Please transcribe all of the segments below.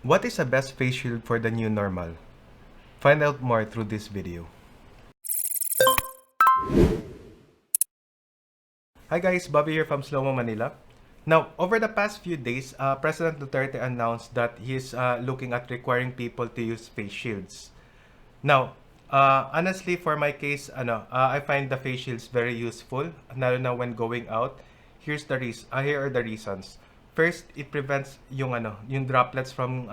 What is the best face shield for the new normal? Find out more through this video. Hi guys, Bobby here from Slow Mo Manila. Now, over the past few days, President Duterte announced that he's looking at requiring people to use face shields. Now, honestly, for my case, I find the face shields very useful, lalo na when going out. Here are the reasons. First, it prevents yung droplets from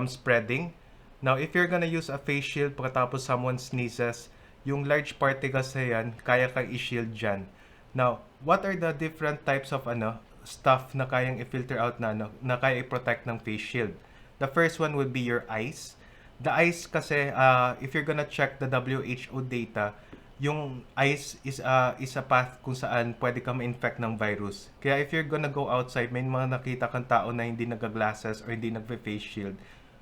spreading. Now, if you're gonna use a face shield pagkatapos someone sneezes, yung large particles na yan, kaya kang i-shield dyan. Now, what are the different types of stuff na kayang i-filter out na kaya i-protect ng face shield? The first one would be your eyes. The eyes kasi, if you're gonna check the WHO data, yung eyes is a path kung saan pwede ka ma-infect ng virus. Kaya if you're gonna go outside, may mga nakita kang tao na hindi nag-glasses or hindi nag-face shield,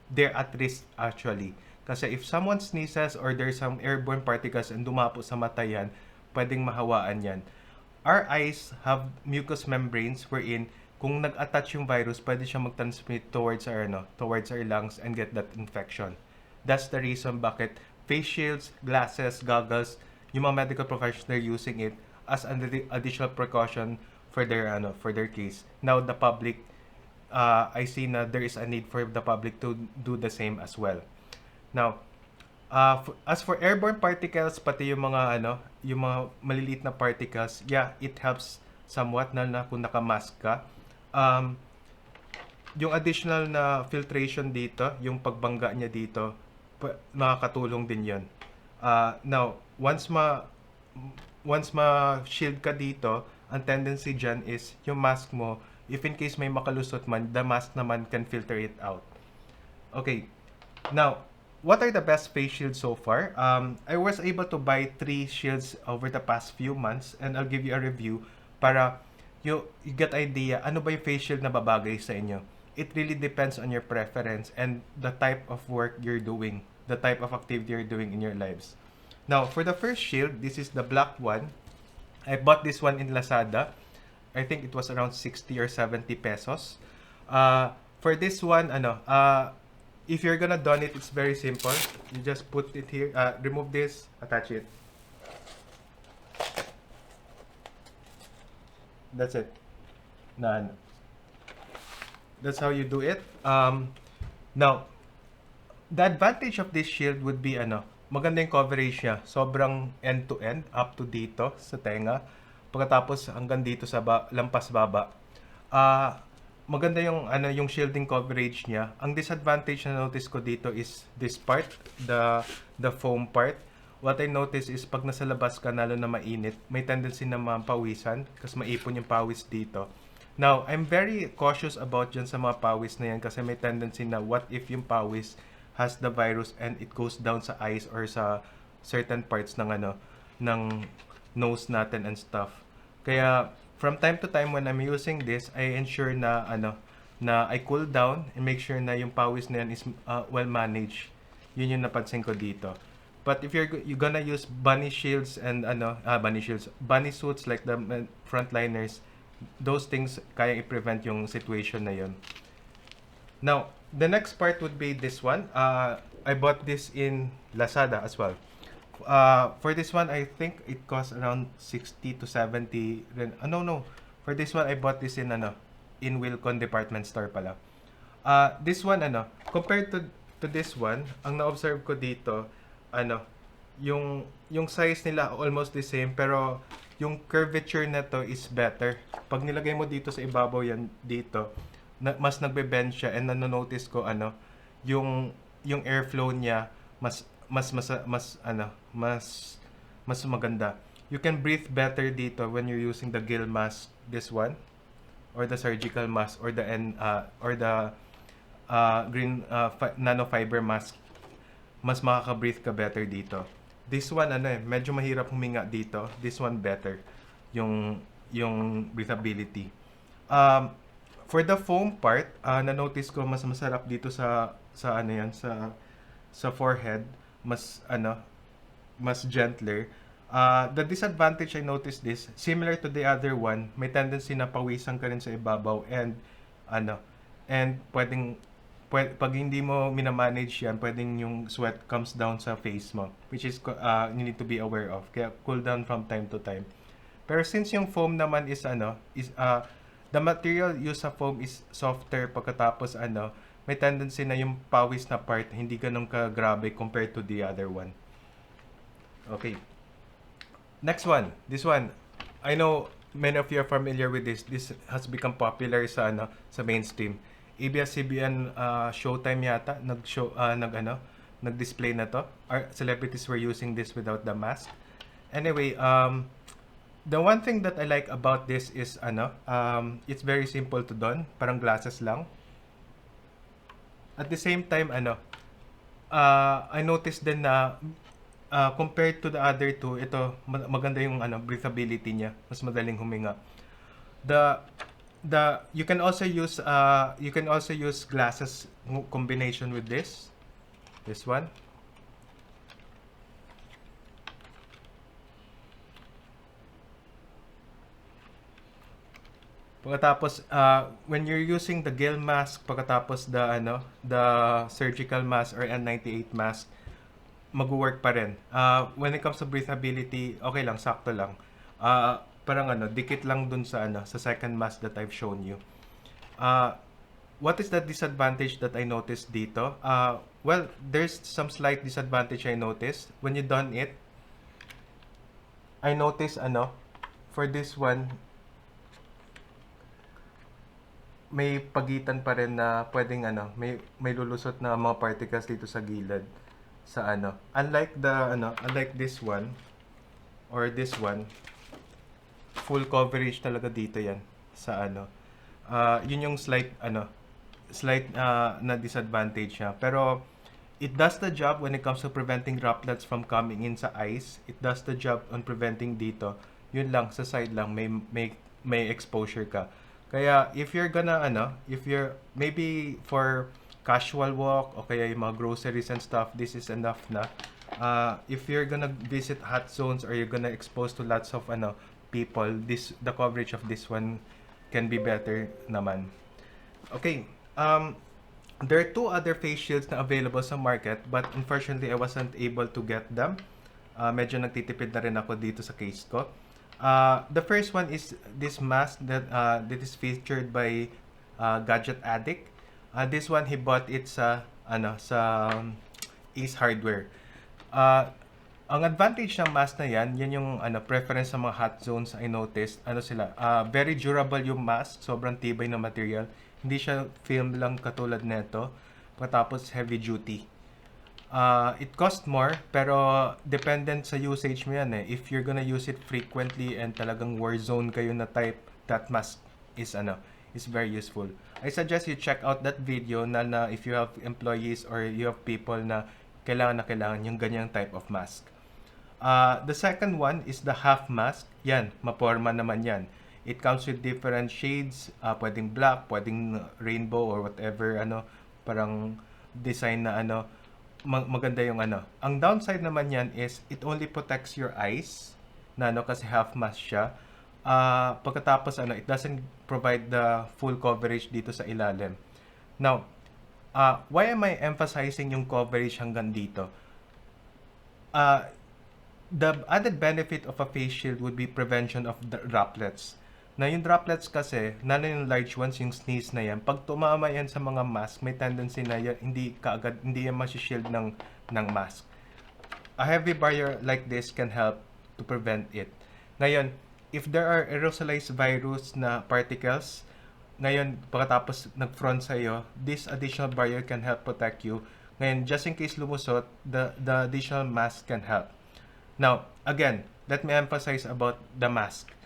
they're at risk actually. Kasi if someone sneezes or there's some airborne particles and dumapo sa mata yan, pwedeng mahawaan yan. Our eyes have mucous membranes wherein kung nag-attach yung virus, pwede siya mag-transmit towards our lungs and get that infection. That's the reason bakit face shields, glasses, goggles, yung mga medical professionals, they're using it as an additional precaution for their case. Now, the public, I see na there is a need for the public to do the same as well. Now, as for airborne particles, pati yung mga maliliit na particles, yeah, it helps somewhat na kung naka-mask ka. Yung additional na filtration dito, yung pagbangga niya dito, makakatulong din yun. Now, once ma-shield ka dito, ang tendency dyan is yung mask mo, if in case may makalusot man, the mask naman can filter it out. Okay. Now, what are the best face shields so far? I was able to buy 3 shields over the past few months and I'll give you a review para you get idea ano ba yung face shield na babagay sa inyo. It really depends on your preference and the type of work you're doing, the type of activity you're doing in your lives. Now, for the first shield, this is the black one. I bought this one in Lazada. I think it was around 60 or 70 pesos. For this one, if you're gonna don it, it's very simple. You just put it here, remove this, attach it. That's it. That's how you do it. Now, the advantage of this shield would be maganda yung coverage niya. Sobrang end-to-end, up to dito sa tenga. Pagkatapos hanggang dito sa lampas baba. Maganda yung shielding coverage niya. Ang disadvantage na notice ko dito is this part, the foam part. What I notice is pag nasa labas ka, lalo na mainit, may tendency na mapawisan kasi maipon yung pawis dito. Now, I'm very cautious about dyan sa mga pawis na yan kasi may tendency na what if yung pawis has the virus and it goes down sa eyes or sa certain parts ng nose natin and stuff. Kaya from time to time when I'm using this, I ensure na I cool down and make sure na yung pawis na yan is well managed. Yun yung napansin ko dito. But if you're gonna use bunny shields and bunny suits like the frontliners, those things kaya i-prevent yung situation na yun. Now, the next part would be this one. I bought this in Lazada as well. For this one, I think it cost around 60 to 70. No. For this one, I bought this in Wilcon department store pala. This one compared to this one, ang na-observe ko dito, yung size nila almost the same pero yung curvature na to is better. Pag nilagay mo dito sa ibabaw yan dito, mas nagbe-bend siya and nanonotice ko yung airflow niya mas maganda. You can breathe better dito when you're using the gill mask, this one, or the surgical mask, or the green nanofiber mask. Mas makaka-breathe ka better dito. This one medyo mahirap huminga dito. This one better yung breathability. For the foam part, na-notice ko mas masarap dito sa forehead, mas gentler. The disadvantage I noticed this, similar to the other one, may tendency na pawisan ka rin sa ibabaw and pwedeng pag hindi mo minamanage yan, pwedeng yung sweat comes down sa face mo, which is you need to be aware of. Kaya cool down from time to time. Pero since yung foam naman is the material used sa foam is softer, pagkatapos may tendency na yung pawis na part hindi ganun ka-grabe compared to the other one. Okay. Next one. This one. I know many of you are familiar with this. This has become popular sa sa mainstream. ABS-CBN Showtime yata nag-display na to. Our celebrities were using this without the mask. Anyway, the one thing that I like about this is it's very simple to don, parang glasses lang. At the same time I noticed din na compared to the other two, ito maganda yung breathability niya, mas madaling huminga. You can also use glasses combination with this one. Pagkatapos when you're using the gel mask, pagkatapos the surgical mask or N98 mask, mag-work pa rin. When it comes to breathability, okay lang, sakto lang. Parang dikit lang dun sa sa second mask that I've shown you. What is the disadvantage that I noticed dito? Well, there's some slight disadvantage I noticed. When you done it, I noticed for this one, may pagitan pa rin na pwedeng may lulusot na mga particles dito sa gilid. Sa unlike this one or this one, full coverage talaga dito yan sa yun yung slight na disadvantage niya. Pero it does the job when it comes to preventing droplets from coming in sa eyes. It does the job on preventing dito. Yun lang, sa side lang may exposure ka. Kaya if you're gonna if you're maybe for casual walk o kaya yung mga groceries and stuff, this is enough na. If you're gonna visit hot zones or you're gonna expose to lots of people, the coverage of this one can be better naman. Okay, there are two other face shields na available sa market, but unfortunately I wasn't able to get them. Medyo nagtitipid na rin ako dito sa case ko. The first one is this mask that is featured by Gadget Addict. This one he bought it sa Ace Hardware. Ang advantage ng mask na yan yung preference sa mga hot zones. I noticed sila very durable yung mask, sobrang tibay na material. Hindi siya film lang katulad nito. Pagkatapos heavy duty. It costs more pero dependent sa usage mo yan If you're gonna use it frequently and talagang war zone kayo na type, that mask is very useful. I suggest you check out that video na if you have employees or you have people na kailangan yung ganyang type of mask. The second one is the half mask. Yan, maporma naman yan. It comes with different shades, pwedeng black, pwedeng rainbow or whatever parang design na maganda yung Ang downside naman yan is it only protects your eyes na kasi half mask siya. Pagkatapos it doesn't provide the full coverage dito sa ilalim. Now, why am I emphasizing yung coverage hanggang dito? The added benefit of a face shield would be prevention of the droplets. Na yung droplets kasi, lalo yung large ones, yung sneeze na yan, pag tumama yan sa mga mask, may tendency na yan, hindi yan masishield ng mask. A heavy barrier like this can help to prevent it. Ngayon, if there are aerosolized virus na particles, ngayon, pagkatapos nag-front sa'yo, this additional barrier can help protect you. Ngayon, just in case lumusot, the additional mask can help. Now, again, let me emphasize about the mask.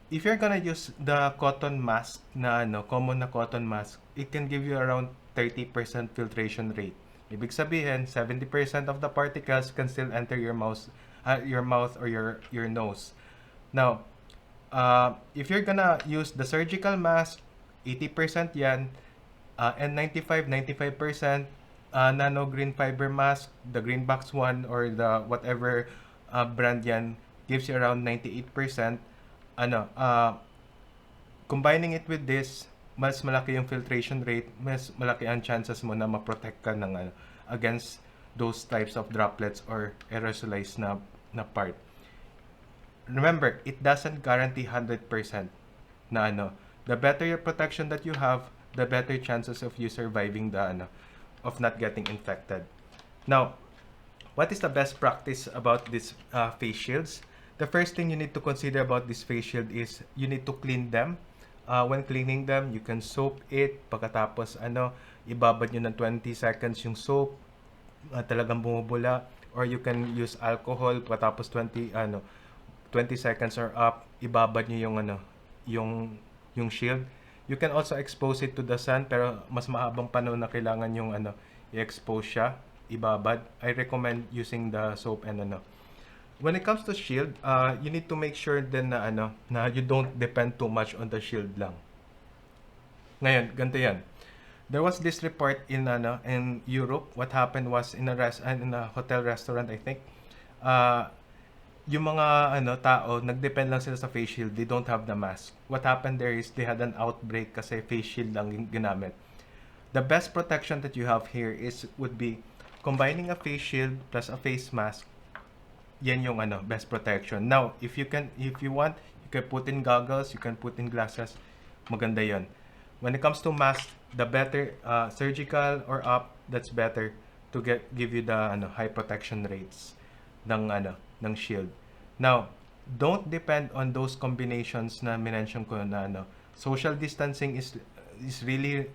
If you're gonna use the cotton mask na common na cotton mask, it can give you around 30% filtration rate. Ibig sabihin, 70% of the particles can still enter your mouth or your nose. Now, if you're gonna use the surgical mask, 80% yan, N95, 95%, nano green fiber mask, the green box one or the whatever brand yan, gives you around 98%. Combining it with this, mas malaki yung filtration rate, mas malaki ang chances mo na ma-protect ka ng against those types of droplets or aerosolized na part. Remember, it doesn't guarantee 100% na the better your protection that you have, the better chances of you surviving the of not getting infected. Now, what is the best practice about these face shields? The first thing you need to consider about this face shield is you need to clean them. When cleaning them, you can soap it. Pagkatapos ibabad nyo ng 20 seconds yung soap, talagang bumubula, or you can use alcohol. Pagkatapos 20 seconds or up, ibabad nyo yung shield. You can also expose it to the sun, pero mas mahabang panahon na kailangan yung i-expose siya, ibabad. I recommend using the soap and When it comes to shield, you need to make sure then na you don't depend too much on the shield lang. Ngayon, ganito yan. There was this report in Europe. What happened was in a hotel restaurant, I think. Yung mga tao, nagdepend lang sila sa face shield. They don't have the mask. What happened there is they had an outbreak kasi face shield lang ginamit. The best protection that you have here would be combining a face shield plus a face mask. Yan yung best protection. Now, if you want, you can put in goggles, you can put in glasses. Maganda yon. When it comes to mask, the better surgical or up, that's better to give you the high protection rates ng shield. Now, don't depend on those combinations na minention ko na social distancing is really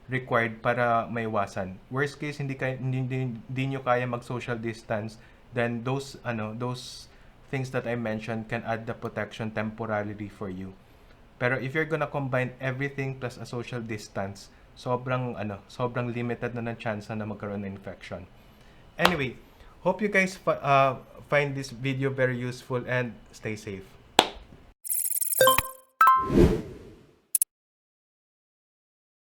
required para maiwasan. Worst case, hindi nyo kaya mag-social distance, then those things that I mentioned can add the protection temporarily for you. Pero if you're gonna combine everything plus a social distance, sobrang limited na ng chance na magkaroon ng infection. Anyway, hope you guys find this video very useful and stay safe.